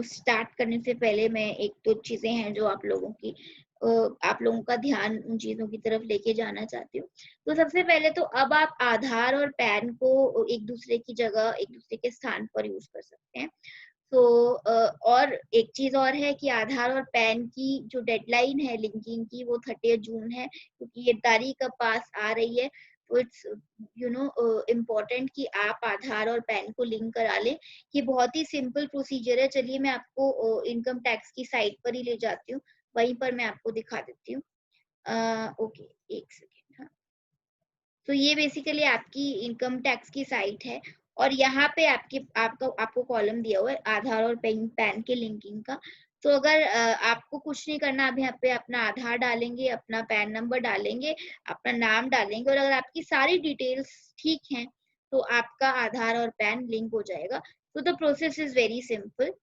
Start करने से पहले मैं एक दो चीजें हैं जो आप लोगों का ध्यान उन चीजों की तरफ लेके जाना चाहती हूँ। तो सबसे पहले तो अब आप आधार और पैन को एक दूसरे की जगह, एक दूसरे के स्थान पर यूज कर सकते हैं। तो और एक चीज और है कि आधार और पैन की जो डेडलाइन है लिंकिंग की, वो 30 जून है, क्योंकि ये तारीख अब पास आ रही है। तो इट्स इम्पोर्टेंट कि आप आधार और पैन को लिंक करा लें। ये बहुत ही सिंपल प्रोसीजर है। चलिए मैं आपको इनकम टैक्स की साइट पर ही ले जाती हूँ, वहीं पर मैं आपको दिखा देती हूँ। ओके, एक सेकेंड। हाँ, तो ये बेसिकली आपकी इनकम टैक्स की साइट है, और यहाँ पे आपको कॉलम दिया हुआ है आधार और पैन के लिंकिंग का। तो अगर आपको कुछ नहीं करना, आप यहाँ पे अपना आधार डालेंगे, अपना पैन नंबर डालेंगे, अपना नाम डालेंगे, और अगर आपकी सारी डिटेल्स ठीक हैं तो आपका आधार और पैन लिंक हो जाएगा। तो the process is very simple.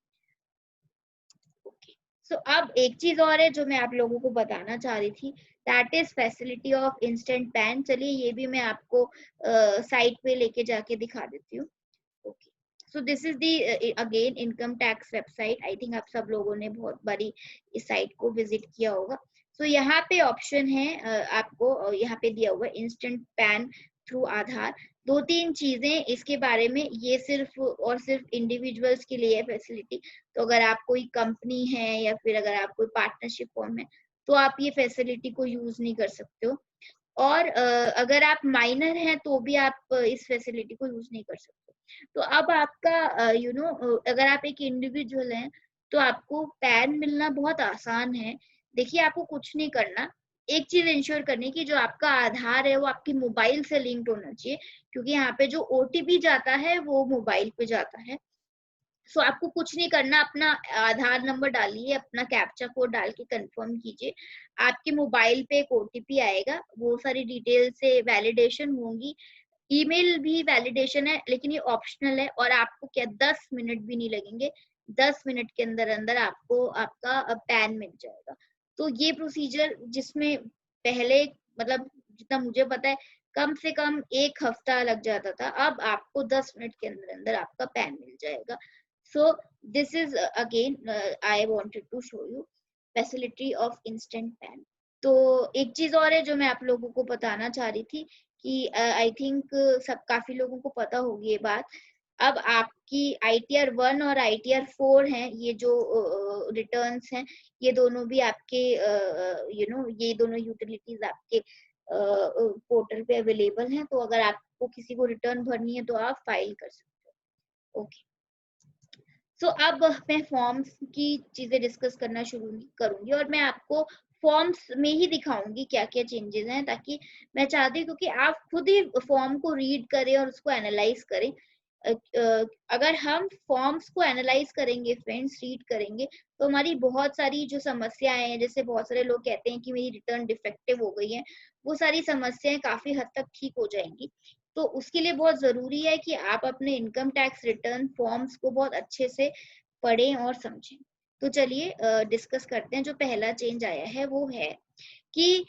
Okay, so अब एक चीज और है जो मैं आप लोगों को बताना चाह रही थी, that is facility of instant pan. चलिए ये भी मैं आपको साइट पे लेके जाके दिखा देती हूँ। Okay, so this is the again income tax website. I think आप सब लोगों ने बहुत बारी इस साइट को विजिट किया होगा। सो यहाँ पे ऑप्शन है, आपको यहाँ पे दिया हुआ है इंस्टेंट पैन थ्रू आधार। दो तीन चीजें इसके बारे में, ये सिर्फ और सिर्फ इंडिविजुअल्स के लिए है फैसिलिटी। तो अगर आप कोई कंपनी है या फिर अगर आप कोई पार्टनरशिप फॉर्म है, तो आप ये फैसिलिटी को यूज नहीं कर सकते हो। और अगर आप माइनर हैं तो भी आप इस फैसिलिटी को यूज नहीं कर सकते। तो अब आपका अगर आप एक इंडिविजुअल हैं तो आपको पैन मिलना बहुत आसान है। देखिए, आपको कुछ नहीं करना, एक चीज इंश्योर करनी कि जो आपका आधार है वो आपकी मोबाइल से लिंक्ड होना चाहिए, क्योंकि यहाँ पे जो ओटीपी जाता है वो मोबाइल पे जाता है। सो आपको कुछ नहीं करना, अपना आधार नंबर डालिए, अपना कैप्चा कोड डाल के कंफर्म कीजिए। आपके मोबाइल पे एक ओटीपी आएगा, वो सारी डिटेल से वैलिडेशन होंगी। ईमेल भी वैलिडेशन है, लेकिन ये ऑप्शनल है, और आपको क्या 10 मिनट भी नहीं लगेंगे। 10 मिनट के अंदर अंदर आपको आपका पैन मिल जाएगा। तो ये प्रोसीजर, जिसमें पहले मतलब जितना मुझे पता है कम से कम 1 हफ्ता लग जाता था, अब आपको 10 मिनट के अंदर अंदर आपका पैन मिल जाएगा। So this is again I wanted to show you facility of instant pan. तो एक चीज और है जो मैं आप लोगों को बताना चाह रही थी कि आई थिंक सब काफी लोगों को पता होगी ये बात। अब आपकी ITR 1 और ITR 4 हैं, ये जो रिटर्न्स हैं, ये दोनों भी आपके ये दोनों यूटिलिटीज आपके पोर्टल पे अवेलेबल हैं। तो अगर आपको किसी को रिटर्न भरनी है तो आप फाइल कर सकते हो। ओके, सो अब मैं फॉर्म्स की चीजें डिस्कस करना शुरू करूंगी, और मैं आपको फॉर्म्स में ही दिखाऊंगी क्या क्या चेंजेस हैं, ताकि मैं चाहती हूँ क्योंकि आप खुद ही फॉर्म को रीड करें और उसको एनालाइज करें। अगर हम फॉर्म्स को एनालाइज करेंगे फ्रेंड्स, रीड करेंगे, तो हमारी बहुत सारी जो समस्याएं हैं, जैसे बहुत सारे लोग कहते हैं कि मेरी रिटर्न डिफेक्टिव हो गई है, वो सारी समस्याएं काफी हद तक ठीक हो जाएंगी। तो उसके लिए बहुत जरूरी है कि आप अपने इनकम टैक्स रिटर्न फॉर्म्स को बहुत अच्छे से पढ़ें और समझें। तो चलिए डिस्कस करते हैं। जो पहला चेंज आया है वो है कि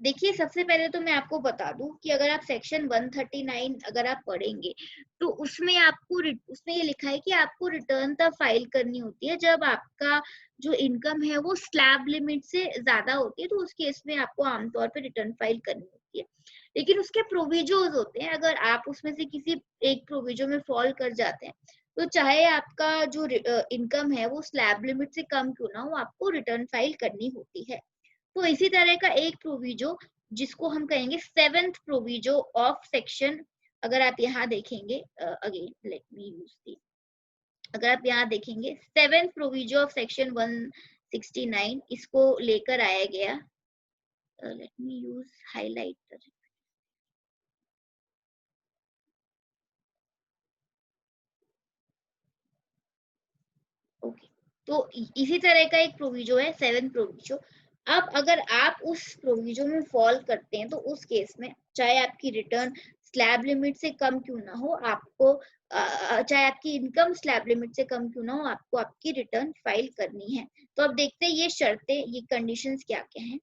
देखिए, सबसे पहले तो मैं आपको बता दूं कि अगर आप सेक्शन 139 अगर आप पढ़ेंगे, तो उसमें ये लिखा है कि आपको रिटर्न तब फाइल करनी होती है जब आपका जो इनकम है वो स्लैब लिमिट से ज्यादा होती है। तो उस केस में आपको आमतौर पर रिटर्न फाइल करनी होती है, लेकिन उसके प्रोविजोज होते हैं। अगर आप उसमें से किसी एक प्रोविजो में फॉल कर जाते हैं, तो चाहे आपका जो इनकम है वो स्लैब लिमिट से कम क्यों ना हो, आपको रिटर्न फाइल करनी होती है। तो इसी तरह का एक प्रोविजो, जिसको हम कहेंगे 7th प्रोविजो ऑफ सेक्शन, अगर आप यहाँ देखेंगे, again let me use the, अगर आप यहाँ देखेंगे 7th प्रोविजो ऑफ सेक्शन 169, इसको लेकर आया गया। Let me use highlighter. Okay, तो इसी तरह का एक प्रोविजो है 7th प्रोविजो। अब अगर आप उस प्रोविजो में फॉल करते हैं, तो उस केस में चाहे आपकी रिटर्न स्लैब लिमिट से कम क्यों ना हो, आपको चाहे आपकी इनकम स्लैब लिमिट से कम क्यों ना हो, आपको आपकी रिटर्न फाइल करनी है। तो अब देखते हैं ये शर्तें, ये कंडीशंस क्या क्या हैं।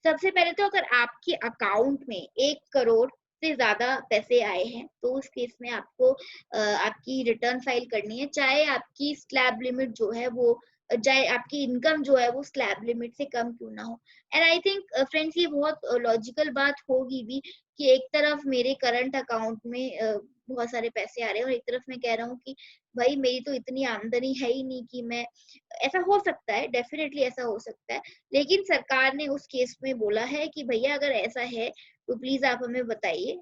सबसे पहले तो अगर आपके अकाउंट में 1 करोड़ से ज़्यादा पैसे आए हैं, तो उस केस में आपको आपकी रिटर्न फाइल करनी है, चाहे आपकी स्लैब लिमिट जो है वो चाहे आपकी इनकम जो है वो स्लैब लिमिट से कम क्यों ना हो। एंड आई थिंक फ्रेंड्स ये बहुत लॉजिकल बात होगी भी कि एक तरफ मेरे करंट अकाउंट में बहुत सारे पैसे आ रहे हैं और एक तरफ मैं कह रहा हूँ कि भाई मेरी तो इतनी आमदनी है ही नहीं कि मैं ऐसा हो सकता है, डेफिनेटली ऐसा हो सकता है। लेकिन सरकार ने उस केस में बोला है कि भैया अगर ऐसा है तो प्लीज़ आप हमें बताइए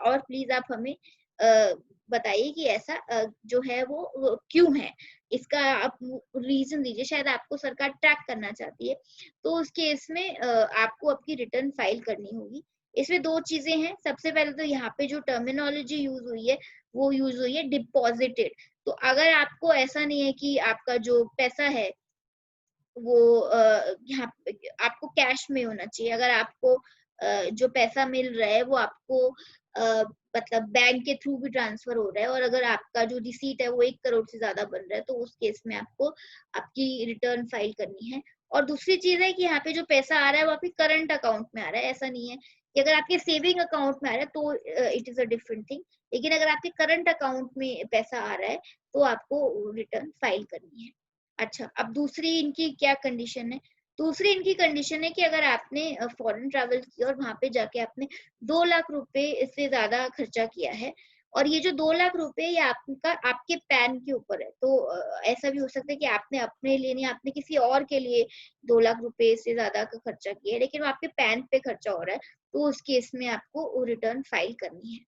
और प्लीज़ आप हमें बताइए कि ऐसा जो है वो क्यों है? इसका आप रीज़न दीजिए, शायद आपको सरकार ट्रैक करना चाहती है। तो उस केस में आपको आपकी रिटर्न फाइल करनी होगी। इसमें 2 चीज़ें हैं, सबसे पहले तो यहाँ पे जो टर्मिनोलॉजी यूज़ हुई है, वो यूज़ हुई है डिपॉज़िटेड। तो अगर आपको ऐसा नहीं है कि आपका जो पैसा है वो यहाँ पे आपको कैश में होना चाहिए। अगर आपको जो पैसा मिल रहा है वो आपको मतलब बैंक के थ्रू भी ट्रांसफर हो रहा है और अगर आपका जो रिसीट है वो 1 करोड़ से ज़्यादा बन रहा है, तो उस केस में आपको आपकी रिटर्न फाइल करनी है। और दूसरी चीज़ है कि यहाँ पे जो पैसा आ रहा है वो आपके करंट अकाउंट में आ रहा है। ऐसा नहीं है कि अगर आपके सेविंग अकाउंट में आ रहा है तो it is a different thing. लेकिन अगर आपके करंट अकाउंट में पैसा आ रहा है, तो आपको रिटर्न फाइल करनी है। अच्छा, अब दूसरी इनकी क्या कंडीशन है? दूसरी इनकी कंडीशन है कि अगर आपने फॉरेन ट्रैवल किया और वहाँ पे जाके आपने 2 लाख रुपए से ज़्यादा खर्चा किया है और ये जो 2 लाख रुपए ये आपका आपके पैन के ऊपर है। तो ऐसा भी हो सकता है कि आपने अपने लिए नहीं, आपने किसी और के लिए 2 लाख रुपए से ज़्यादा का खर्चा किया है, लेकिन वो आपके पैन पे खर्चा हो रहा है, तो उस केस में आपको वो रिटर्न फाइल करनी है।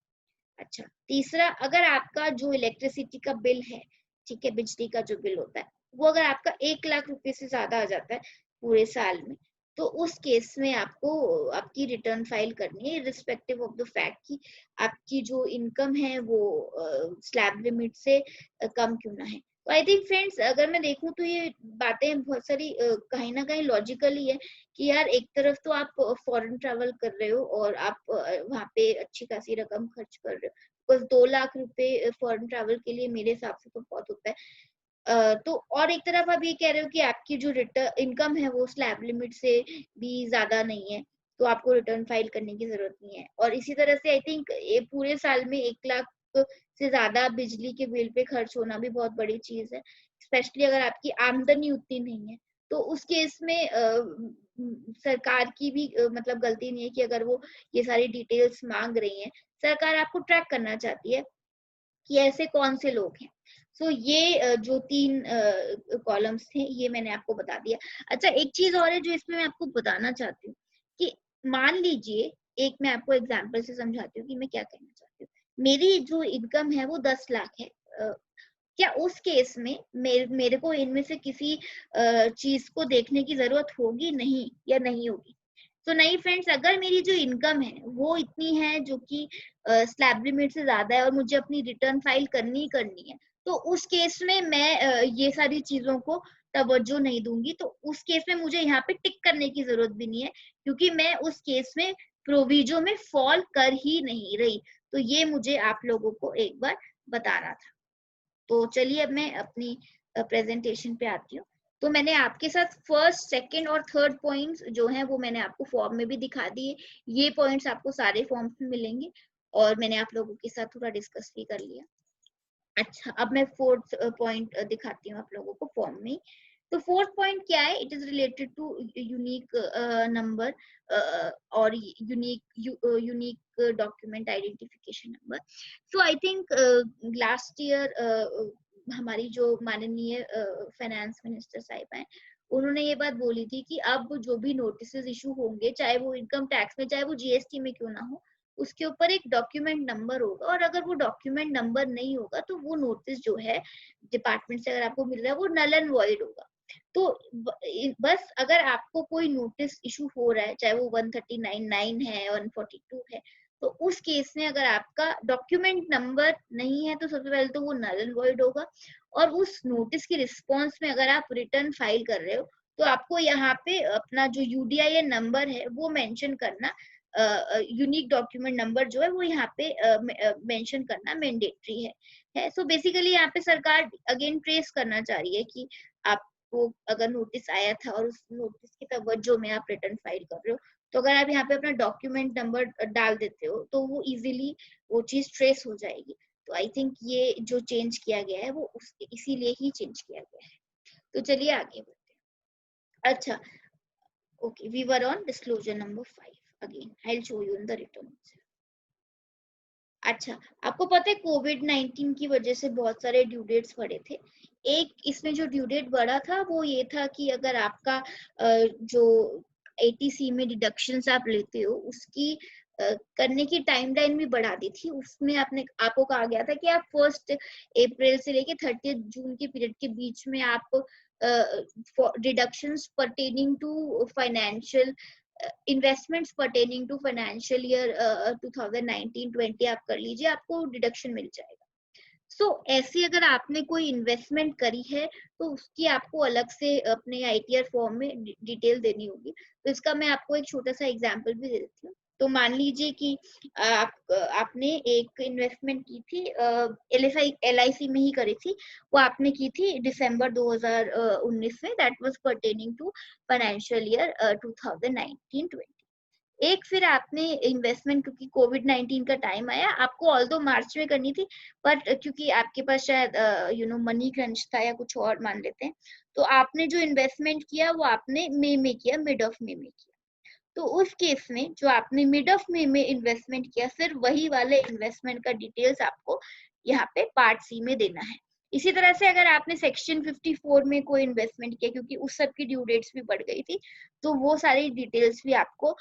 अच्छा, तीसरा अगर आपका जो इलेक्ट्रिसिटी का बिल है, ठीक है, बिजली का जो बिल होता है, वो अगर आपका 1 लाख रुपए से ज़्यादा आ जाता है पूरे साल में, तो उस केस में आपको आपकी रिटर्न फाइल करनी है इर्रिस्पेक्टिव ऑफ द फैक्ट कि आपकी जो इनकम है वो स्लैब लिमिट से कम क्यों ना है। तो आई थिंक फ्रेंड्स अगर मैं देखूँ तो ये बातें बहुत सारी कहीं न कहीं लॉजिकल ही है कि यार एक तरफ तो आप फॉरेन ट्रैवल कर रहे हो और आप वहाँ पे अच्छी खासी रकम खर्च कर रहे हो। बस 2 लाख रुपए फॉरेन ट्रैवल के लिए मेरे हिसाब से तो बहुत होता है। तो और एक तरफ आप ये कह रहे हो कि आपकी जो इनकम है वो स्लैब लिमिट से भी ज़्यादा नहीं है, तो आपको रिटर्न फाइल करने की ज़रूरत नहीं है। और इसी तरह से आई थिंक ये पूरे साल में 1 लाख से ज़्यादा बिजली के बिल पे खर्च होना भी बहुत बड़ी चीज़ है, स्पेशली अगर आपकी आमदनी उतनी नहीं है। तो उस केस में सरकार की भी मतलब गलती नहीं है कि अगर वो ये सारी डिटेल्स माँग रही हैं। सरकार आपको ट्रैक करना चाहती है कि ऐसे कौन से लोग हैं। सो ये जो 3 कॉलम्स थे ये मैंने आपको बता दिया। अच्छा एक चीज़ और है जो इसमें मैं आपको बताना चाहती हूँ कि मान लीजिए एक मैं आपको एग्ज़ाम्पल से समझाती हूँ कि मैं क्या कहना चाहती हूँ। मेरी जो इनकम है वो 10 लाख है। क्या उस केस में मेरे को इनमें से किसी चीज़ को देखने की ज़रूरत होगी नहीं या नहीं होगी? तो नहीं फ्रेंड्स अगर मेरी जो इनकम है वो इतनी है जो कि स्लैब लिमिट से ज़्यादा है और मुझे अपनी रिटर्न फाइल करनी ही करनी है, तो उस केस में मैं ये सारी चीज़ों को तवज्जो नहीं दूँगी। तो उस केस में मुझे यहाँ पे टिक करने की ज़रूरत भी नहीं है क्योंकि मैं उस केस में प्रोविज़ो में फ़ॉल कर ही नहीं रही। तो ये मुझे आप लोगों को एक बार बताना था। तो चलिए अब मैं अपनी प्रेजेंटेशन पे आती हूँ। तो मैंने आपके साथ फर्स्ट, सेकंड और थर्ड पॉइंट्स जो हैं वो मैंने आपको फॉर्म में भी दिखा दिए। ये पॉइंट्स आपको सारे फॉर्म्स में मिलेंगे और मैंने आप लोगों के साथ थोड़ा डिस्कस भी कर लिया। अच्छा, अब मैं फोर्थ पॉइंट दिखाती हूँ आप लोगों को फॉर्म में। तो फोर्थ पॉइंट क्या है? It is related to unique number और unique document identification number. So I think last year हमारी जो माननीय फाइनेंस मिनिस्टर साहिबा हैं, उन्होंने ये बात बोली थी कि अब जो भी नोटिसेस इशू होंगे, चाहे वो इनकम टैक्स में, चाहे वो जीएसटी में क्यों ना हो, उसके ऊपर एक डॉक्यूमेंट नंबर होगा और अगर वो डॉक्यूमेंट नंबर नहीं होगा तो वो नोटिस जो है डिपार्टमेंट से अगर आपको मिल रहा है वो नल एंड वॉइड होगा। तो बस अगर आपको कोई नोटिस इशू हो रहा है चाहे वो 139(9) है 142 है, तो उस केस में अगर आपका डॉक्यूमेंट नंबर नहीं है तो सबसे पहले तो वो नल एंड वॉइड होगा और उस नोटिस की रिस्पॉन्स में अगर आप रिटर्न फाइल कर रहे हो तो आपको यहाँ पे अपना जो यूडीआईएन नंबर है वो मेंशन करना यूनिक डॉक्यूमेंट नंबर जो है वो यहाँ पे मेंशन करना मैंडेटरी है। सो बेसिकली यहाँ पे सरकार अगेन ट्रेस करना चाह रही है कि आपको अगर नोटिस आया था और उस नोटिस की तवज्जो में आप रिटर्न फाइल कर रहे हो तो अगर आप यहाँ पे अपना डॉक्यूमेंट नंबर डाल देते हो तो वो इजीली वो चीज ट्रेस हो जाएगी। तो आई थिंक ये जो चेंज किया गया है वो इसीलिए ही चेंज किया गया है। तो चलिए आगे बढ़ते हैं। अच्छा, okay, we were on disclosure number 5। Again I will show you in the return. अच्छा, आपको पता है कोविड-19 की वजह से बहुत सारे ड्यू डेट्स बढ़े थे। एक इसमें जो ड्यू डेट बढ़ा था वो ये था कि अगर आपका जो एटीसी में डिडक्शंस आप लेते हो उसकी करने की टाइमलाइन भी बढ़ा दी थी। उसमें आपको कहा गया था कि आप 1 अप्रैल से लेके 30 जून के पीरियड के बीच में आप deductions pertaining to financial investments pertaining to financial year 2019-20 आप कर लीजिए, आपको डिडक्शन मिल जाएगा। ऐसी अगर आपने कोई इन्वेस्टमेंट करी है तो उसकी आपको अलग से अपने आईटीआर फॉर्म में डिटेल देनी होगी। तो इसका मैं आपको एक छोटा सा एग्जांपल भी दे देती हूँ। तो मान लीजिए कि आपने एक इन्वेस्टमेंट की थी एलआईसी में ही करी थी। वो आपने की थी दिसंबर 2019 में, that was pertaining to financial year 2019-20। एक फिर आपने इन्वेस्टमेंट, क्योंकि कोविड-19 का टाइम आया, आपको ऑल्दो मार्च में करनी थी, बट क्योंकि आपके पास शायद मनी क्रंच था या कुछ और मान लेते हैं, तो आपने जो इन्वेस्टमेंट किया वो आपने मई में किया, मिड ऑफ मई में किया। तो उस केस में जो आपने मिड ऑफ मई में इन्वेस्टमेंट किया, फिर वही वाले इन्वेस्टमेंट का डिटेल्स आपको यहाँ पे पार्ट सी में देना है। इसी तरह से अगर आपने सेक्शन 54 में कोई इन्वेस्टमेंट किया, क्योंकि उस सब की ड्यू डेट्स भी बढ़ गई थी, तो वो सारी डिटेल्स भी आपको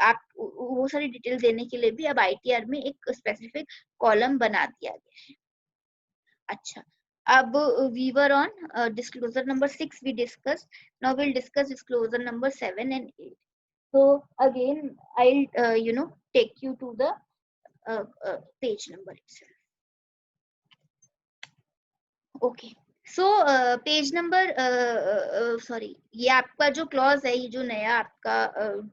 आप वो सारी डिटेल देने के लिए भी अब आईटीआर में एक स्पेसिफिक कॉलम बना दिया गया है। अच्छा, अब we were on disclosure number 6 we discuss, now will discuss disclosure number 7 and 8। So again, I'll take you to the page number itself. Okay. So page number sorry, ये आपका जो क्लॉज है, ये जो नया आपका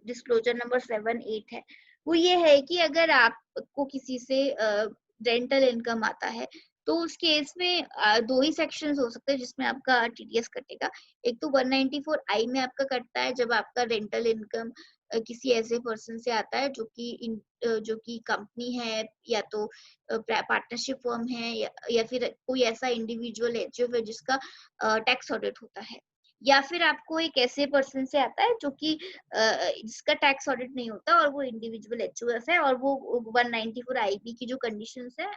डिस्क्लोजर नंबर 7-8 है, वो ये है कि अगर आपको किसी से रेंटल इनकम आता है तो उस केस में दो ही सेक्शंस हो सकते हैं जिसमें आपका टीडीएस कटेगा। एक तो 194I में आपका कटता है जब आपका रेंटल इनकम किसी ऐसे पर्सन से आता है जो कि कंपनी है या तो पार्टनरशिप फर्म है या फिर कोई ऐसा इंडिविजुअल एचयूएफ है जिसका टैक्स ऑडिट होता है, या फिर आपको एक ऐसे पर्सन से आता है जो कि जिसका टैक्स ऑडिट नहीं होता और वो इंडिविजुअल एचयूएफ है और वो 194 आईबी की जो कंडीशंस है,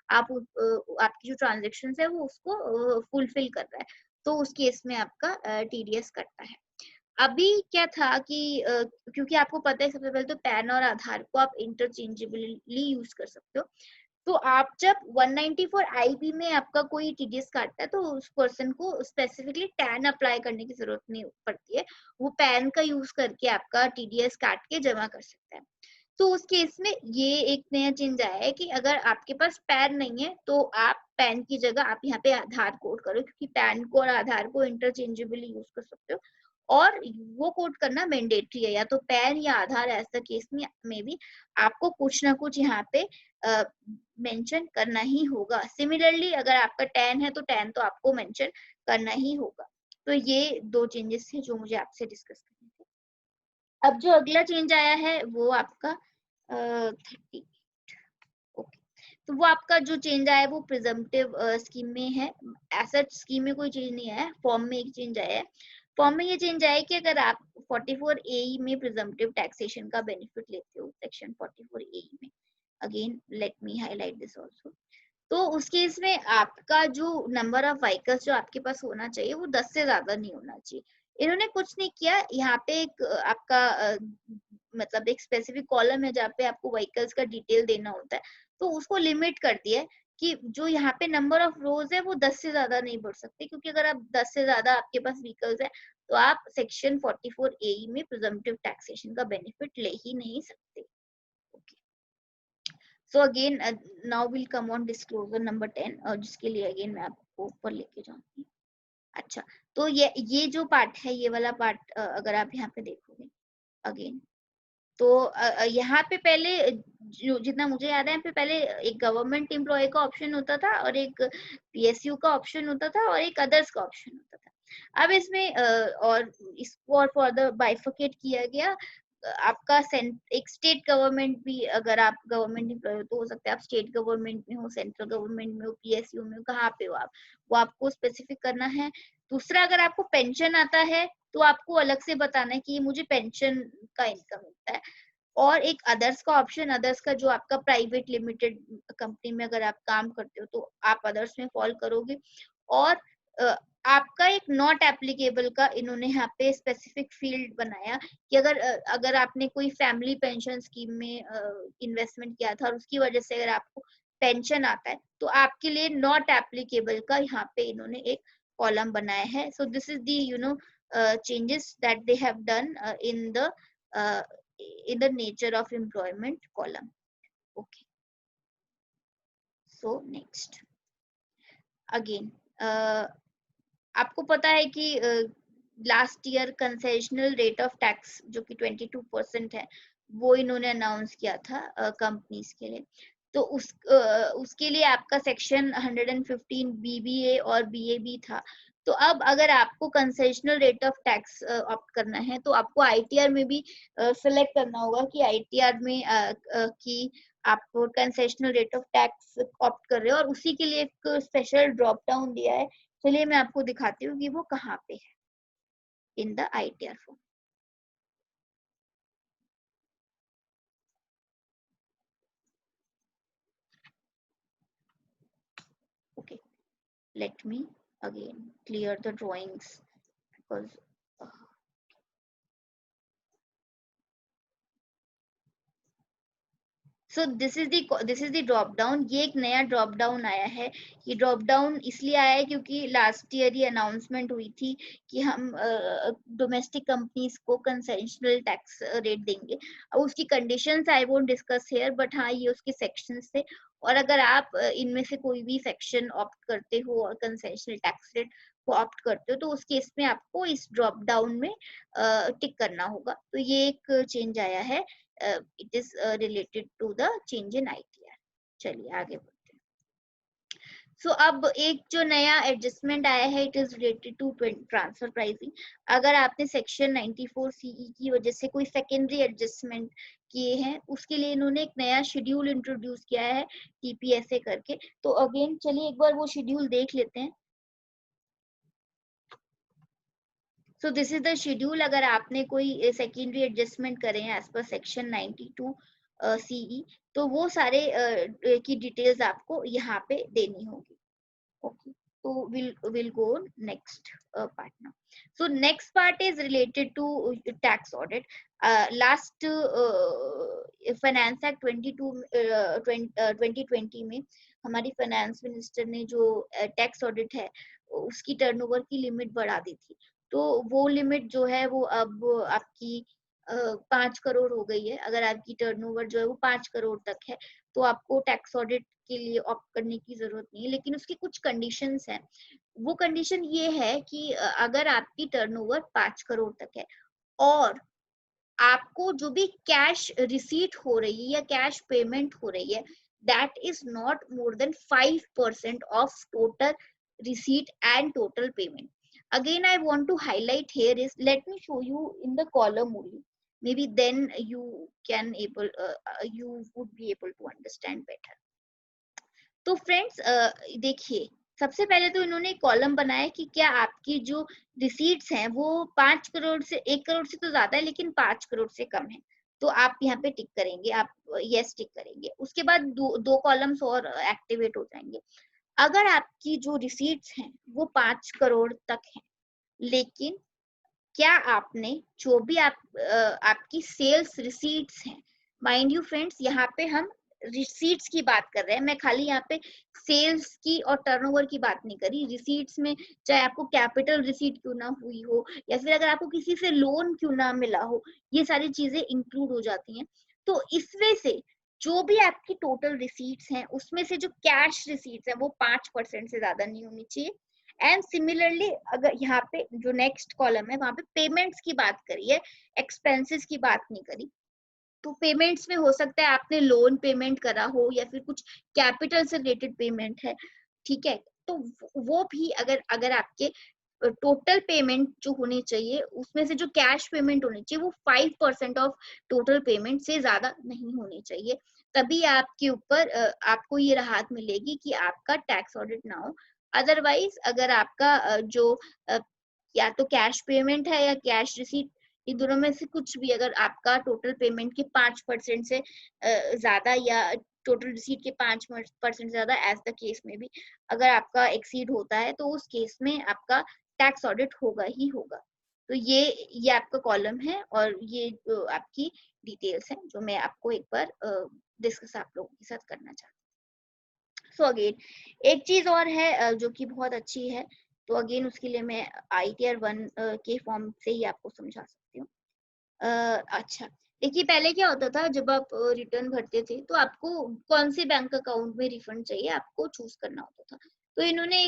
आपकी जो ट्रांजेक्शन है वो उसको फुलफिल कर रहा है, तो उस केस में आपका टीडीएस कटता है। अभी क्या था कि क्योंकि आपको पता है सबसे पहले तो पैन और आधार को आप इंटरचेंजेबली यूज कर सकते हो, तो आप जब 194 आईबी में आपका कोई टीडीएस काटता है तो उस पर्सन को स्पेसिफिकली टैन अप्लाई करने की जरूरत नहीं पड़ती है, वो पैन का यूज करके आपका टीडीएस काट के जमा कर सकता है। तो उस केस में ये एक नया चेंज आया है कि अगर आपके पास पैन नहीं है तो आप पैन की जगह आप यहाँ पे आधार कोड करो, क्योंकि पैन को और आधार को इंटरचेंजेबली यूज कर सकते हो और वो कोड करना मैंडेटरी है, या तो पैन या आधार, ऐसा केस में भी आपको कुछ ना कुछ यहाँ पे मेंशन करना ही होगा। सिमिलरली अगर आपका टैन है तो टैन तो आपको मेंशन करना ही होगा। तो ये दो चेंजेस थे जो मुझे आपसे डिस्कस करने थे। अब जो अगला चेंज आया है वो आपका 30, ओके, तो वो आपका जो चेंज आया है वो प्रिजम्पटिव स्कीम में है। एसेट स्कीम में कोई चेंज नहीं आया है, फॉर्म में एक चेंज आया है। फॉर्म में ये चेंज आया है कि अगर आप 44A में प्रिजम्पटिव टैक्सेशन का बेनिफिट लेते हो सेक्शन 44A में, again let me highlight this also, तो उस केस में आपका जो नंबर ऑफ व्हीकल्स जो आपके पास होना चाहिए वो 10 से ज्यादा नहीं होना चाहिए। इन्होंने कुछ नहीं किया, यहाँ पे एक आपका मतलब एक स्पेसिफिक कॉलम है जहाँ पे आपको व्हीकल्स का डिटेल देना होता है, तो उसको लिमिट कर दिया है कि जो यहाँ पे नंबर ऑफ रोज है वो 10 से ज्यादा नहीं बढ़ सकते, क्योंकि अगर आप 10 से ज्यादा आपके पास व्हीकल्स है तो आप सेक्शन 44A में प्रिजम्पटिव टैक्सेशन का बेनिफिट ले ही नहीं सकते। So again, now we'll come on disclosure number 10, जिसके लिए again मैं आपको ऊपर लेके जाऊंगी। अच्छा, तो ये जो पार्ट है, ये वाला पार्ट अगर आप यहाँ पे देखोगे अगेन, तो यहाँ पे पहले जितना मुझे याद है, यहाँ पे पहले एक गवर्नमेंट एम्प्लॉय का ऑप्शन होता था और एक पीएसयू का ऑप्शन होता था और एक अदर्स का ऑप्शन होता था। अब इसमें और इसको और फर्दर बाइफरकेट किया गया आपका एक स्टेट गवर्नमेंट भी, अगर आप गवर्नमेंट एम्प्लॉय हो तो हो सकता है आप स्टेट गवर्नमेंट में हो, सेंट्रल गवर्नमेंट में हो, पीएसयू में हो, कहाँ पे हो आप, वो आपको स्पेसिफिक करना है। दूसरा, अगर आपको पेंशन आता है तो आपको अलग से बताना है कि मुझे पेंशन का इनकम मिलता है। और एक अदर्स का ऑप्शन, अदर्स का जो आपका प्राइवेट लिमिटेड कंपनी में अगर आप काम करते हो तो आप अदर्स में फॉल करोगे। और आपका एक नॉट एप्लीकेबल का इन्होंने यहाँ पे स्पेसिफिक फील्ड बनाया कि अगर आपने कोई फैमिली पेंशन स्कीम में इन्वेस्टमेंट किया था और उसकी वजह से अगर आपको पेंशन आता है तो आपके लिए नॉट एप्लीकेबल का यहाँ पे इन्होंने एक कॉलम बनाया है। So this is the changes that they have done uh, in the nature of employment column. Okay, so next again, आपको पता है कि last year concessional rate of tax जो कि 22% है वो इन्होंने अनाउंस किया था कंपनीज के लिए। तो उसके लिए आपका सेक्शन 115 बीबीए और बीएबी था। तो अब अगर आपको concessional rate of tax opt करना है तो आपको आईटीआर में भी सिलेक्ट करना होगा कि आईटीआर में कि आप concessional rate of tax opt कर रहे हो, और उसी के लिए एक स्पेशल ड्रॉप डाउन दिया है। चलिए मैं आपको दिखाती हूँ कि वो कहाँ पे है in the ITR form. Okay, let me again clear the drawings because so this is the drop down. ये एक नया ड्रॉप डाउन आया है। ये ड्रॉप डाउन इसलिए आया है क्योंकि लास्ट ईयर ये अनाउंसमेंट हुई थी कि हम डोमेस्टिक कंपनीज को कंसेशनल टैक्स रेट देंगे। अब उसकी conditions I won't discuss here, but हाँ ये उसके सेक्शंस थे। और अगर आप इनमें से कोई भी सेक्शन ऑप्ट करते हो और कंसेशनल टैक्स रेट को ऑप्ट करते हो तो उस केस में आपको इस ड्रॉप डाउन में टिक करना होगा। तो ये एक चेंज आया है। it is related to the change in ITR। चलिए आगे बढ़ते हैं। सो अब एक जो नया एडजस्टमेंट आया है, it is related to transfer pricing. अगर आपने सेक्शन 94 सीई की वजह से कोई सेकेंडरी एडजस्टमेंट किए हैं, उसके लिए इन्होंने एक नया शेड्यूल इंट्रोड्यूस किया है टीपीएसए करके। तो अगेन चलिए एक बार वो शेड्यूल देख लेते हैं। So this is the schedule. अगर आपने कोई सेकेंडरी एडजस्टमेंट करे हैं एज पर सेक्शन 92 सीई तो वो सारे की डिटेल्स आपको यहाँ पे देनी होगी। Okay, so we'll go next part now. So next part is related to tax audit. Last finance act 2020 में हमारी फाइनेंस मिनिस्टर ने जो टैक्स ऑडिट है उसकी टर्नओवर की लिमिट बढ़ा दी थी। तो वो लिमिट जो है वो अब आपकी 5 करोड़ हो गई है। अगर आपकी टर्नओवर जो है वो 5 करोड़ तक है तो आपको टैक्स ऑडिट के लिए ऑप्ट करने की जरूरत नहीं है, लेकिन उसकी कुछ कंडीशंस हैं। वो कंडीशन ये है कि अगर आपकी टर्नओवर 5 करोड़ तक है और आपको जो भी कैश रिसीट हो रही है या कैश पेमेंट हो रही है that is not more than 5% of total receipt and total payment. Again, I want to highlight here is, let me show you in the column only. Maybe then you would be able to understand better. तो friends देखिए, सबसे पहले तो इन्होंने column बनाया कि क्या आपकी जो रिसीट्स हैं वो 5 करोड़ से 1 करोड़ से तो ज्यादा है लेकिन 5 करोड़ से कम है, तो आप यहाँ पे टिक करेंगे, आप यस टिक करेंगे। उसके बाद दो कॉलम्स और एक्टिवेट हो जाएंगे। अगर आपकी जो रिसीट्स हैं वो 5 करोड़ तक है लेकिन क्या आपने जो भी आपकी सेल्स रिसीट्स हैं, माइंड यू फ्रेंड्स यहाँ पे हम रिसीट्स की बात कर रहे हैं, मैं खाली यहाँ पे सेल्स की और टर्नओवर की बात नहीं करी। रिसीट्स में चाहे आपको कैपिटल रिसीट क्यों ना हुई हो या फिर अगर आपको किसी से लोन क्यों ना मिला हो, ये सारी चीजें इंक्लूड हो जाती हैं। तो इसमें से जो भी आपकी टोटल रिसीट्स हैं उसमें से जो कैश रिसीट्स है वो 5% से ज्यादा नहीं होनी चाहिए। एंड सिमिलरली अगर यहाँ पे जो नेक्स्ट कॉलम है वहां पे पेमेंट्स की बात करी है, एक्सपेंसेस की बात नहीं करी। तो पेमेंट्स में हो सकता है आपने लोन पेमेंट करा हो या फिर कुछ कैपिटल से रिलेटेड पेमेंट है, ठीक है, तो वो भी अगर आपके टोटल पेमेंट जो होनी चाहिए उसमें से जो कैश पेमेंट होनी चाहिए वो 5% ऑफ टोटल पेमेंट से ज्यादा नहीं होनी चाहिए। तभी आपके ऊपर आपको ये राहत मिलेगी कि आपका टैक्स ऑडिट ना हो। अदरवाइज अगर आपका अ, या तो कैश पेमेंट है या कैश रिसीट, इन दोनों में से कुछ भी अगर आपका टोटल पेमेंट के 5% से ज्यादा या टोटल रिसीट के 5% ज्यादा, एज द केस में भी अगर आपका एक्सीड होता है तो उस केस में आपका टैक्स ऑडिट होगा ही होगा। तो ये आपका कॉलम है और ये आपकी डिटेल्स हैं जो मैं आपको एक बार डिस्कस आप लोगों के साथ करना चाहती हूँ। सो अगेन एक चीज और है जो कि बहुत अच्छी है, तो अगेन उसके लिए मैं ITR 1 के फॉर्म से ही आपको समझा सकती हूँ। अच्छा, देखिए पहले क्या होता था, जब आप रिटर्न भरते थे तो आपको कौन से बैंक अकाउंट में रिफंड चाहिए आपको चूज करना होता था। तो इन्होंने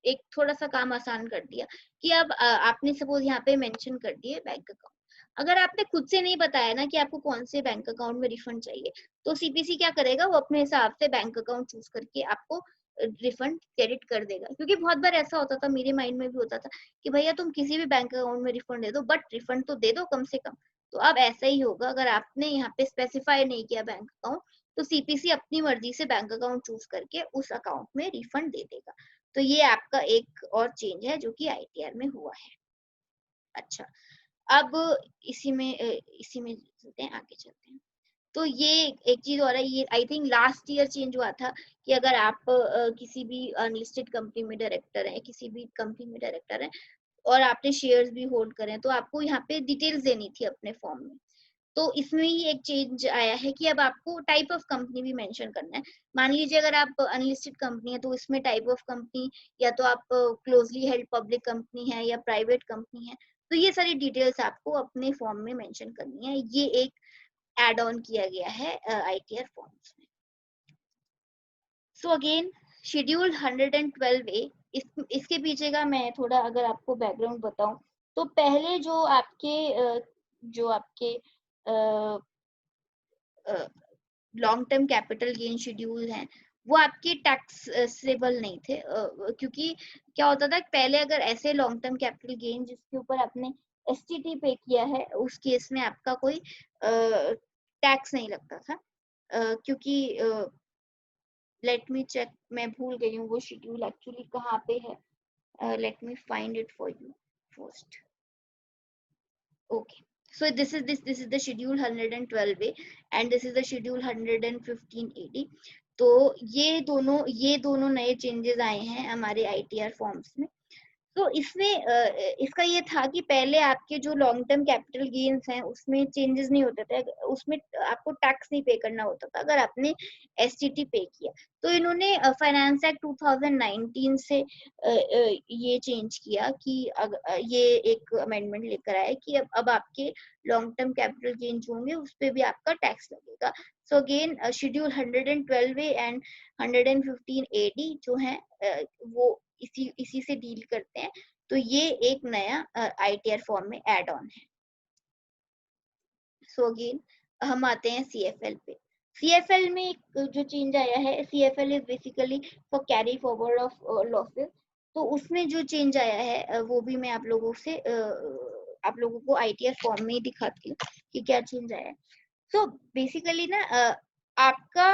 एक थोड़ा सा काम आसान कर दिया कि अब आपने सपोज यहाँ पे मेंशन कर दिए बैंक अकाउंट। अगर आपने खुद से नहीं बताया ना कि आपको कौन से बैंक अकाउंट में रिफंड चाहिए, तो CPC क्या करेगा, वो अपने हिसाब से बैंक अकाउंट चूज करके आपको रिफंड क्रेडिट कर देगा। क्योंकि बहुत बार ऐसा होता था, मेरे माइंड में भी होता था कि भैया तुम किसी भी बैंक अकाउंट में रिफंड दे दो, बट रिफंड तो दे दो कम से कम। तो अब ऐसा ही होगा, अगर आपने यहाँ पे स्पेसिफाई नहीं किया बैंक अकाउंट, तो CPC अपनी मर्जी से बैंक अकाउंट चूज करके उस अकाउंट में रिफंड दे देगा। तो ये आपका एक और चेंज है जो कि ITR में हुआ है। अच्छा, अब इसी में चलते हैं, आगे चलते हैं। तो ये एक चीज और है, ये आई थिंक लास्ट ईयर चेंज हुआ था कि अगर आप किसी भी अनलिस्टेड कंपनी में डायरेक्टर है, किसी भी कंपनी में डायरेक्टर है और आपने शेयर्स भी होल्ड करे हैं, तो आपको यहाँ पे डिटेल्स देनी थी अपने फॉर्म में। तो इसमें ही एक चेंज आया है कि अब आपको टाइप ऑफ कंपनी भी मेंशन करना है। मान लीजिए अगर आप अनलिस्टेड कंपनी है तो इसमें टाइप ऑफ कंपनी, या तो आप क्लोजली हेल्ड पब्लिक कंपनी है या प्राइवेट कंपनी है, तो ये सारी डिटेल्स आपको अपने फॉर्म में मेंशन करनी है। ये एक एड ऑन किया गया है ITR फॉर्म्स में। सो अगेन शेड्यूल 112A, इसके पीछे का मैं थोड़ा अगर आपको बैकग्राउंड बताऊं, तो पहले जो आपके long term capital gain schedule हैं, वो आपके टैक्सेबल नहीं थे, क्योंकि क्या होता था पहले, अगर ऐसे लॉन्ग टर्म कैपिटल गेन जिसके ऊपर आपने STT पे किया है, उस केस में आपका कोई टैक्स नहीं लगता था, क्योंकि लेट मी चेक, मैं भूल गई हूँ वो शेड्यूल एक्चुअली कहाँ पे है। Let me find it for you first. Okay, so this is the schedule 112A and this is the schedule 115AD। तो ये दोनों नए चेंजेस आए हैं हमारे ITR फॉर्म्स में। तो इसमें इसका ये था कि पहले आपके जो लॉन्ग टर्म कैपिटल गेन्स हैं उसमें चेंजेस नहीं होते थे, उसमें आपको टैक्स नहीं पे करना होता था अगर आपने STT पे किया। तो इन्होंने फाइनेंस एक्ट 2019 से ये चेंज किया कि ये एक अमेंडमेंट लेकर आए कि अब आपके लॉन्ग टर्म कैपिटल गेन जो होंगे उस पर भी आपका टैक्स लगेगा। So again schedule 112A and 115AD जो है वो इसी से डील करते हैं। तो ये एक नया ITR फॉर्म में एड ऑन है। सो अगेन हम आते हैं CFL पे। CFL में एक जो चेंज आया है, CFL is basically for carry forward of losses. तो उसमें जो चेंज आया है वो भी मैं आप लोगों को ITR फॉर्म में ही दिखाती हूँ कि क्या चेंज आया है। सो बेसिकली ना आपका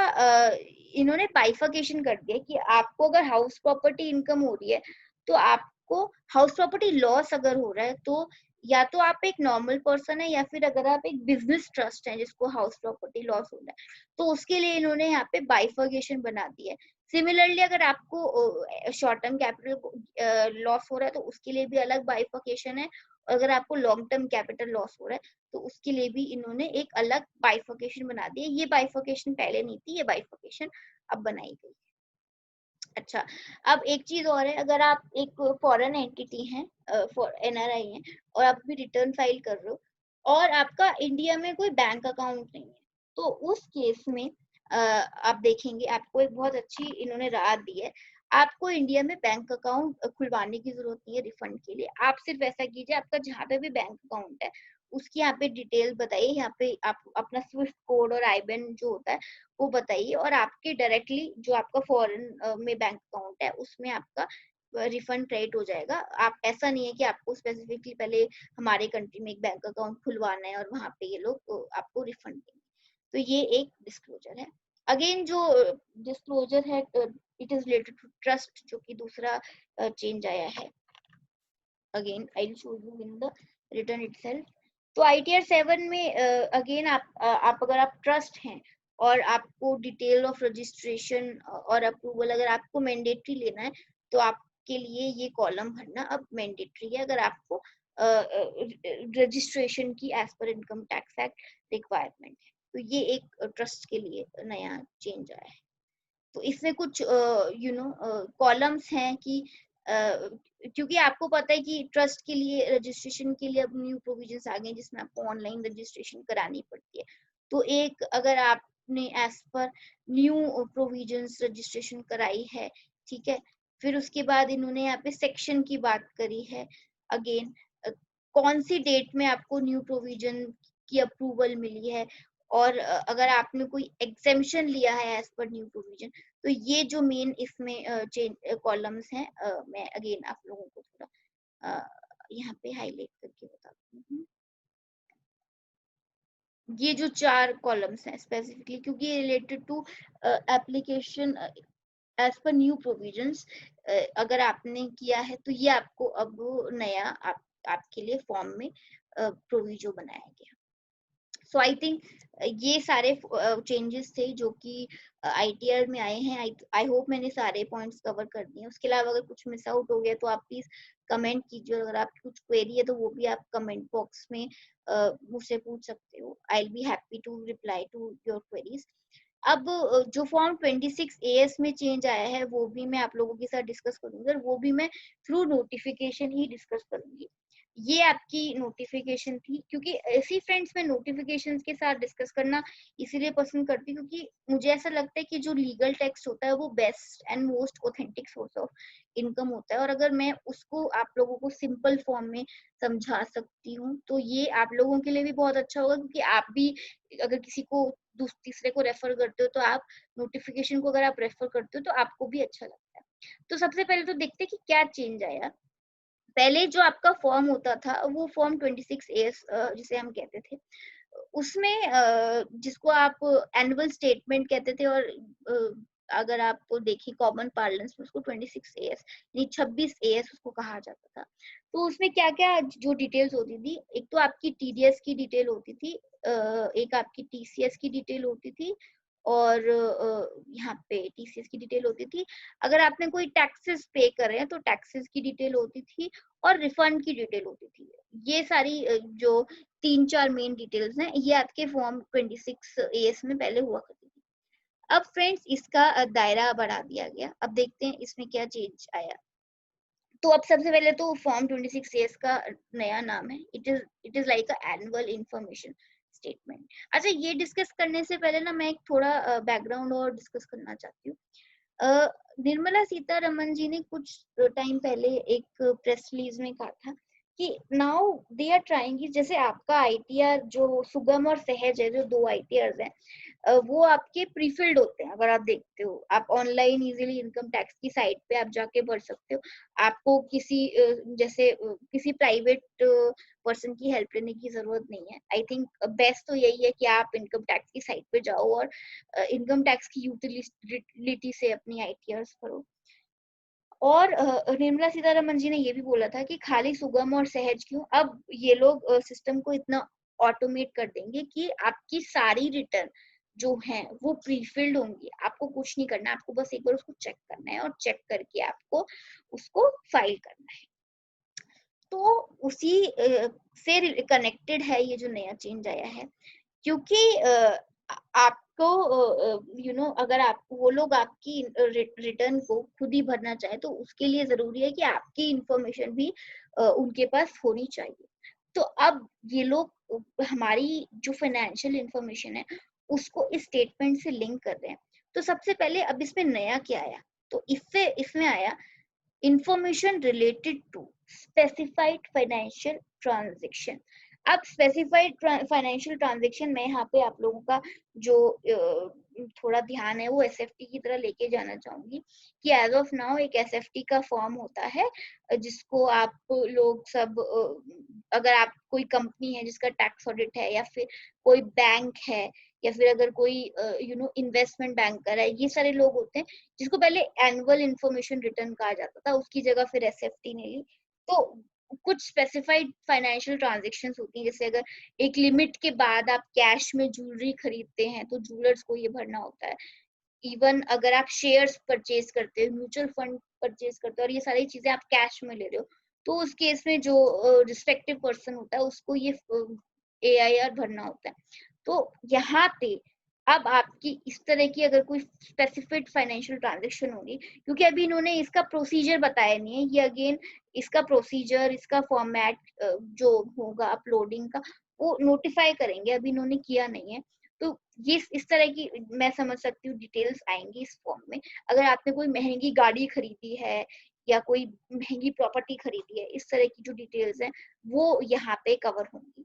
इन्होंने बाइफर्केशन कर दिया कि आपको अगर हाउस प्रॉपर्टी इनकम हो रही है, तो आपको हाउस प्रॉपर्टी लॉस अगर हो रहा है, तो या तो आप एक नॉर्मल पर्सन है या फिर अगर आप एक बिजनेस ट्रस्ट है जिसको हाउस प्रॉपर्टी लॉस हो रहा है, तो उसके लिए इन्होंने यहाँ पे बाइफर्केशन बना दिया है। सिमिलरली अगर आपको शॉर्ट टर्म कैपिटल लॉस हो रहा है तो उसके लिए भी अलग बाइफर्केशन है, और अगर आपको लॉन्ग टर्म कैपिटल लॉस हो रहा है तो उसके लिए भी इन्होंने एक अलग बाइफर्केशन बना दी है। ये बाइफर्केशन पहले नहीं थी, ये बाइफर्केशन अब बनाई गई। अच्छा, अब एक चीज और है, अगर आप एक फॉरेन एंटिटी हैं, NRI हैं, और आप भी रिटर्न फाइल कर रहे हो और आपका इंडिया में कोई बैंक अकाउंट नहीं है, तो उस केस में आप देखेंगे आपको एक बहुत अच्छी इन्होंने राहत दी है। आपको इंडिया में बैंक अकाउंट खुलवाने की जरूरत नहीं है रिफंड के लिए। आप सिर्फ ऐसा कीजिए, आपका जहाँ पे भी बैंक अकाउंट है उसकी यहाँ पे डिटेल बताइए, यहाँ पे आप अपना स्विफ्ट कोड और IBAN जो होता है वो बताइए, और आपके डायरेक्टली जो आपका फॉरेन में बैंक अकाउंट है उसमें आपका रिफंड क्रेडिट हो जाएगा। आप ऐसा नहीं है कि आपको स्पेसिफिकली पहले हमारे कंट्री में एक बैंक अकाउंट खुलवाना है और वहां पे ये लोग आपको रिफंड देंगे। तो ये एक डिस्क्लोजर है। अगेन जो डिस्क्लोजर है it is related to trust, जो कि दूसरा चेंज आया है। Again I will show you in the return itself. तो ITR 7 में अगेन आप अगर आप ट्रस्ट हैं और आपको डिटेल ऑफ रजिस्ट्रेशन और अप्रूवल अगर आपको मैंडेटरी लेना है तो आपके लिए ये कॉलम भरना अब मैंडेटरी है, अगर आपको रजिस्ट्रेशन की as per income tax act requirement है। तो ये एक ट्रस्ट के लिए नया चेंज आया है। तो इसमें कुछ कॉलम्स हैं कि क्योंकि आपको पता है कि ट्रस्ट के लिए रजिस्ट्रेशन के लिए अब न्यू प्रोविजंस आ गए जिसमें आपको ऑनलाइन रजिस्ट्रेशन करानी पड़ती है। तो एक अगर आपने as per new provisions registration कराई है, ठीक है, फिर उसके बाद इन्होंने यहाँ पे सेक्शन की बात करी है। अगेन कौन सी डेट में आपको न्यू प्रोविजन की अप्रूवल मिली है और अगर आपने कोई एग्जेम्पशन लिया है एज पर न्यू प्रोविजन। तो ये जो मेन इसमें कॉलम्स हैं मैं अगेन आप लोगों को थोड़ा यहाँ पे हाईलाइट करके बताती हूँ। ये जो 4 कॉलम्स हैं स्पेसिफिकली क्योंकि ये related to application as per new provisions, अगर आपने किया है तो ये आपको अब नया आपके लिए फॉर्म में प्रोविजो बनाया गया। सो आई थिंक ये सारे चेंजेस थे जो कि ITR में आए हैं। आई होप मैंने सारे पॉइंट्स कवर कर दिए। उसके अलावा अगर कुछ मिस आउट हो गया तो आप प्लीज कमेंट कीजिए। अगर आपकी कुछ क्वेरी है तो वो भी आप कमेंट बॉक्स में मुझसे पूछ सकते हो। I will be happy to reply to your queries. अब जो फॉर्म 26 AS में चेंज आया है वो भी मैं आप लोगों के साथ डिस्कस करूंगी और वो भी मैं थ्रू नोटिफिकेशन ही डिस्कस करूंगी। ये आपकी नोटिफिकेशन थी क्योंकि ऐसी फ्रेंड्स में नोटिफिकेशंस के साथ डिस्कस करना इसीलिए पसंद करती हूँ क्योंकि मुझे ऐसा लगता है कि जो लीगल टेक्स्ट होता है वो best and most authentic source of income होता है और अगर मैं उसको आप लोगों को सिंपल फॉर्म में समझा सकती हूँ तो ये आप लोगों के लिए भी बहुत अच्छा होगा क्योंकि आप भी अगर किसी को तीसरे को रेफर करते हो तो आप नोटिफिकेशन को अगर आप रेफर करते हो तो आपको भी अच्छा लगता है। तो सबसे पहले तो देखते हैं कि क्या चेंज आया। पहले जो आपका फॉर्म होता था वो फॉर्म 26 AS जिसे हम कहते थे, उसमें जिसको आप एनुअल स्टेटमेंट कहते थे और अगर आप देखें कॉमन पार्लेंस में उसको 26 AS यानी 26 AS उसको कहा जाता था। तो उसमें क्या क्या जो डिटेल्स होती थी, एक तो आपकी TDS की डिटेल होती थी, एक आपकी TCS की डिटेल होती थी और यहाँ पे TCS की डिटेल होती थी। अगर आपने कोई टैक्सेस पे करे हैं तो टैक्सेस की डिटेल होती थी और रिफंड की डिटेल होती थी। ये सारी जो 3-4 मेन डिटेल्स हैं ये आपके फॉर्म 26 AS में पहले हुआ करती थी। अब फ्रेंड्स इसका दायरा बढ़ा दिया गया। अब देखते हैं इसमें क्या चेंज आया। तो अब सबसे पहले तो फॉर्म 26 AS का नया नाम है it is like a annual information statement. अच्छा, ये डिस्कस करने से पहले ना मैं एक थोड़ा बैकग्राउंड और डिस्कस करना चाहती हूँ। निर्मला सीतारमन जी ने कुछ टाइम पहले एक प्रेस रिलीज में कहा था कि नाउ दे आर ट्राइंग, जैसे आपका ITR जो सुगम और सहज है, जो 2 ITRs हैं, वो आपके प्रीफिल्ड होते हैं। अगर आप देखते हो आप ऑनलाइन इजीली इनकम टैक्स की साइट पे आप जाके भर सकते हो। आपको किसी जैसे किसी प्राइवेट पर्सन की हेल्प लेने की जरूरत नहीं है। आई थिंक बेस्ट तो यही है कि आप इनकम टैक्स की साइट पे जाओ और इनकम टैक्स की यूटिलिटी से अपनी ITRs भरो। और निर्मला सीतारमन जी ने ये भी बोला था कि खाली सुगम और सहज क्यों, अब ये लोग सिस्टम को इतना ऑटोमेट कर देंगे कि आपकी सारी रिटर्न जो है वो प्रीफिल्ड होंगी। आपको कुछ नहीं करना, आपको बस एक बार उसको चेक करना है और चेक करके आपको उसको फाइल करना है। तो उसी से कनेक्टेड है ये जो नया चेंज आया है, क्योंकि आपको अगर आप वो लोग आपकी रिटर्न को खुद ही भरना चाहे तो उसके लिए जरूरी है कि आपकी इंफॉर्मेशन भी उनके पास होनी चाहिए। तो अब ये लोग हमारी जो फाइनेंशियल इंफॉर्मेशन है उसको इस स्टेटमेंट से लिंक कर रहे हैं। तो सबसे पहले अब इसमें नया क्या आया, तो इसमें आया information related to specified financial transaction। अब स्पेसिफाइड फाइनेंशियल ट्रांजेक्शन में यहाँ पे आप लोगों का जो थोड़ा ध्यान है वो एसएफटी की तरह लेके जाना चाहूंगी कि एज ऑफ नाउ एक एसएफटी का फॉर्म होता है जिसको आप लोग सब अगर आप कोई कंपनी है जिसका टैक्स ऑडिट है या फिर कोई बैंक है या फिर अगर कोई इन्वेस्टमेंट बैंकर है, ये सारे लोग होते हैं जिसको पहले एनुअल इंफॉर्मेशन रिटर्न कहा जाता था, उसकी जगह फिर एसएफटी ने ली। तो कुछ स्पेसिफाइड फाइनेंशियल ट्रांजेक्शंस होती हैं, जैसे अगर एक लिमिट के बाद आप कैश में ज्वेलरी खरीदते हैं तो ज्वेलर्स को ये भरना होता है। इवन अगर आप शेयर्स परचेज करते हो, म्यूचुअल फंड परचेज करते हो और ये सारी चीजें आप कैश में ले रहे हो, तो उस केस में जो रिस्पेक्टिव पर्सन होता है उसको ये एआईआर भरना होता है। तो यहाँ पे अब आपकी इस तरह की अगर कोई स्पेसिफिक फाइनेंशियल ट्रांजेक्शन होगी, क्योंकि अभी इन्होंने इसका प्रोसीजर बताया नहीं है, ये अगेन इसका प्रोसीजर, इसका फॉर्मेट जो होगा अपलोडिंग का वो नोटिफाई करेंगे, अभी इन्होंने किया नहीं है। तो ये इस तरह की मैं समझ सकती हूँ डिटेल्स आएंगी इस फॉर्म में। अगर आपने कोई महंगी गाड़ी खरीदी है या कोई महंगी प्रॉपर्टी खरीदी है, इस तरह की जो डिटेल्स हैं वो यहाँ पे कवर होंगी।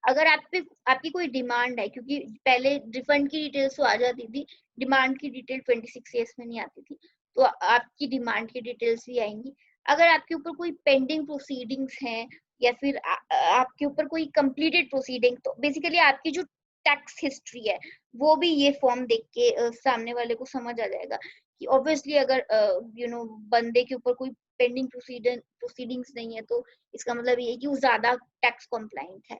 अगर आप पे आपकी कोई डिमांड है, क्योंकि पहले रिफंड की डिटेल्स तो आ जाती थी, डिमांड की डिटेल 26 ईयर्स में नहीं आती थी, तो आपकी डिमांड की डिटेल्स भी आएंगी। अगर आपके ऊपर कोई पेंडिंग प्रोसीडिंग्स हैं या फिर आपके ऊपर कोई कंप्लीटेड प्रोसीडिंग, तो बेसिकली आपकी जो टैक्स हिस्ट्री है वो भी ये फॉर्म देख के सामने वाले को समझ आ जाएगा कि ऑब्वियसली अगर बंदे के ऊपर कोई पेंडिंग प्रोसीडिंग्स नहीं है तो इसका मतलब ये है कि वो ज्यादा टैक्स कॉम्प्लाइंट है।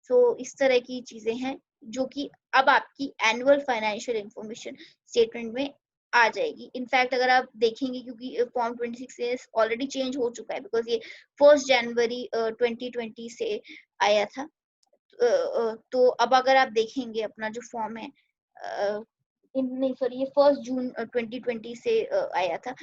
सो इस तरह की चीजें हैं जो कि अब आपकी एनुअल फाइनेंशियल इंफॉर्मेशन स्टेटमेंट में आ जाएगी। इनफैक्ट अगर आप देखेंगे, क्योंकि फॉर्म 26 ऑलरेडी चेंज हो चुका है, बिकॉज ये 1 जनवरी 2020 से आया था। तो अब अगर आप देखेंगे अपना जो फॉर्म है, नहीं सॉरी, ये 1 जून 2020 से आया था।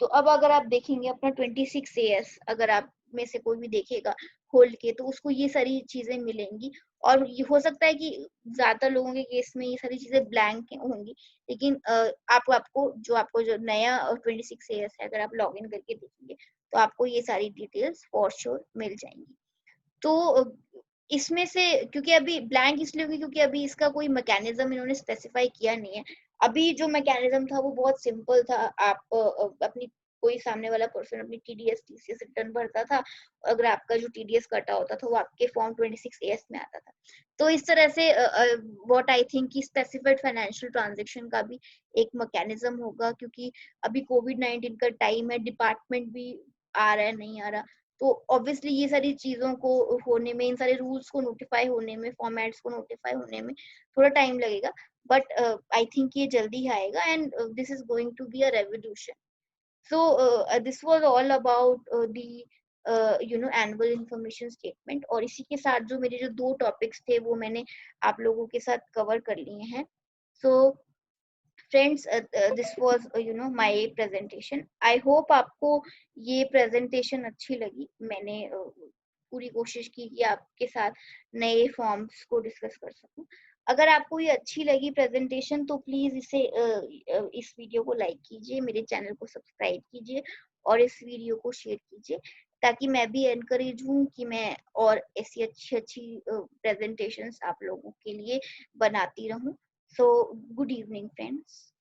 तो अब अगर आप देखेंगे अपना 26 एएस, अगर आप में से कोई भी देखेगा खोल के, तो उसको ये सारी चीजें मिलेंगी। और ये हो सकता है कि ज्यादातर लोगों के केस में ये सारी चीजें ब्लैंक होंगी, लेकिन आपको जो नया 26 एएस है, अगर आप लॉग इन करके देखेंगे तो आपको ये सारी डिटेल्स फॉर श्योर मिल जाएंगी। तो इसमें से क्योंकि अभी ब्लैंक इसलिए होगी क्योंकि अभी इसका कोई मैकेनिज्म इन्होंने स्पेसिफाई किया नहीं है। अभी जो मैकेनिज्म था वो बहुत सिंपल था। आप अपनी कोई सामने वाला पर्सन अपनी टीडीएस टीसीएस रिटर्न भरता था, अगर आपका जो टीडीएस कटा होता था वो आपके फॉर्म 26 एएस में आता था। तो इस तरह से व्हाट आई थिंक कि स्पेसिफाइड फाइनेंशियल ट्रांजैक्शन का भी एक मैकेनिज्म होगा, क्योंकि अभी कोविड-19 का टाइम है, डिपार्टमेंट भी आ रहा है नहीं आ रहा, तो ऑब्वियसली ये सारी चीजों को होने में, इन सारे रूल्स को नोटिफाई होने में, फॉर्मेट्स को नोटिफाई होने में थोड़ा टाइम लगेगा, बट आई थिंक ये जल्दी ही आएगा and this is going to be a revolution. So this was all about the annual information statement. और इसी के साथ जो मेरे जो 2 टॉपिक्स थे वो मैंने आप लोगों के साथ कवर कर लिए हैं। So friends, this was my presentation. I hope आपको ये प्रेजेंटेशन अच्छी लगी। मैंने पूरी कोशिश की कि आपके साथ नए फॉर्म्स को डिस्कस कर सकूं। अगर आपको ये अच्छी लगी प्रेजेंटेशन तो प्लीज इस वीडियो को लाइक कीजिए, मेरे चैनल को सब्सक्राइब कीजिए और इस वीडियो को शेयर कीजिए, ताकि मैं भी एनकरेज हूँ कि मैं और ऐसी अच्छी अच्छी प्रेजेंटेशंस आप लोगों के लिए बनाती रहूं। So, good evening, friends.